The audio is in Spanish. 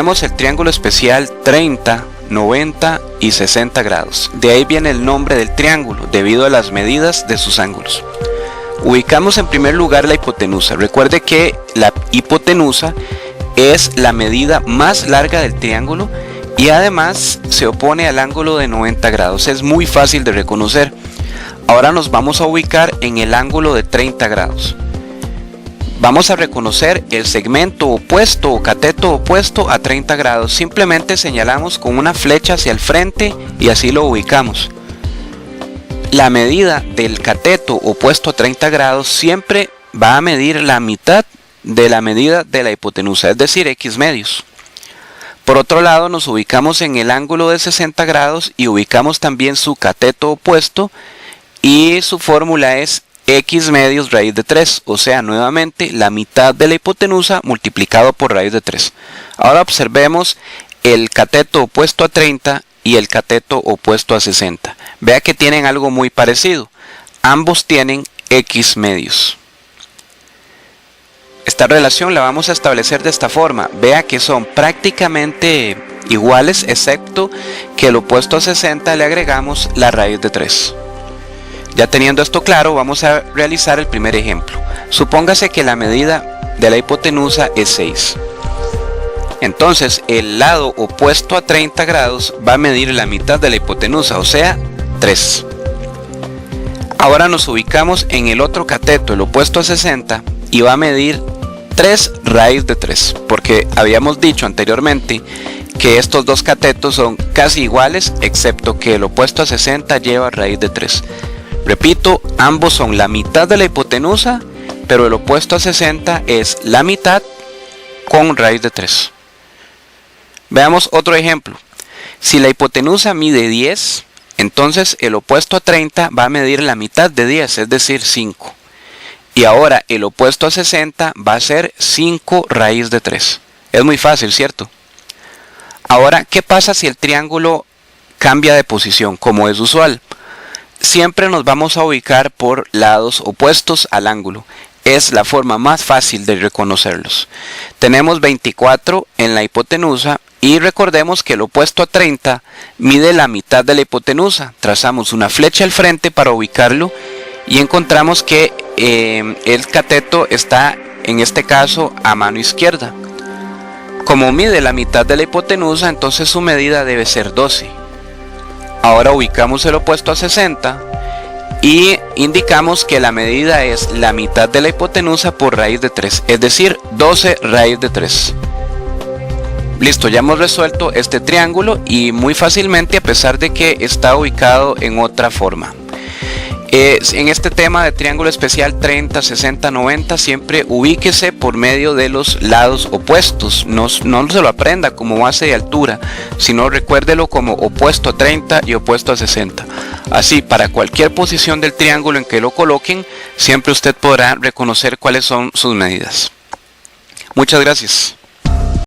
Tenemos el triángulo especial 30, 90 y 60 grados. De ahí viene el nombre del triángulo, debido a las medidas de sus ángulos. Ubicamos en primer lugar la hipotenusa. Recuerde que la hipotenusa es la medida más larga del triángulo y además se opone al ángulo de 90 grados. Es muy fácil de reconocer. Ahora nos vamos a ubicar en el ángulo de 30 grados. Vamos a reconocer el segmento opuesto o cateto opuesto a 30 grados. Simplemente señalamos con una flecha hacia el frente y así lo ubicamos. La medida del cateto opuesto a 30 grados siempre va a medir la mitad de la medida de la hipotenusa, es decir, x medios. Por otro lado, nos ubicamos en el ángulo de 60 grados y ubicamos también su cateto opuesto y su fórmula es x medios raíz de 3, o sea, nuevamente la mitad de la hipotenusa multiplicado por raíz de 3. Ahora observemos el cateto opuesto a 30 y el cateto opuesto a 60. Vea que tienen algo muy parecido. Ambos tienen x medios. Esta relación la vamos a establecer de esta forma. Vea que son prácticamente iguales, excepto que el opuesto a 60 le agregamos la raíz de 3. Ya teniendo esto claro, vamos a realizar el primer ejemplo. Supóngase que la medida de la hipotenusa es 6. Entonces, el lado opuesto a 30 grados va a medir la mitad de la hipotenusa, o sea, 3. Ahora nos ubicamos en el otro cateto, el opuesto a 60, y va a medir 3 raíz de 3, porque habíamos dicho anteriormente que estos dos catetos son casi iguales, excepto que el opuesto a 60 lleva raíz de 3. Repito, ambos son la mitad de la hipotenusa, pero el opuesto a 60 es la mitad con raíz de 3. Veamos otro ejemplo. Si la hipotenusa mide 10, entonces el opuesto a 30 va a medir la mitad de 10, es decir, 5. Y ahora el opuesto a 60 va a ser 5 raíz de 3. Es muy fácil, ¿cierto? Ahora, ¿qué pasa si el triángulo cambia de posición, como es usual? Siempre nos vamos a ubicar por lados opuestos al ángulo. Es la forma más fácil de reconocerlos. Tenemos 24 en la hipotenusa y recordemos que el opuesto a 30 mide la mitad de la hipotenusa. Trazamos una flecha al frente para ubicarlo y encontramos que el cateto está en este caso a mano izquierda. Como mide la mitad de la hipotenusa, entonces su medida debe ser 12. Ahora ubicamos el opuesto a 60 y indicamos que la medida es la mitad de la hipotenusa por raíz de 3, es decir, 12 raíz de 3. Listo, ya hemos resuelto este triángulo y muy fácilmente, a pesar de que está ubicado en otra forma. En este tema de triángulo especial 30, 60, 90, siempre ubíquese por medio de los lados opuestos. No se lo aprenda como base de altura, sino recuérdelo como opuesto a 30 y opuesto a 60. Así, para cualquier posición del triángulo en que lo coloquen, siempre usted podrá reconocer cuáles son sus medidas. Muchas gracias.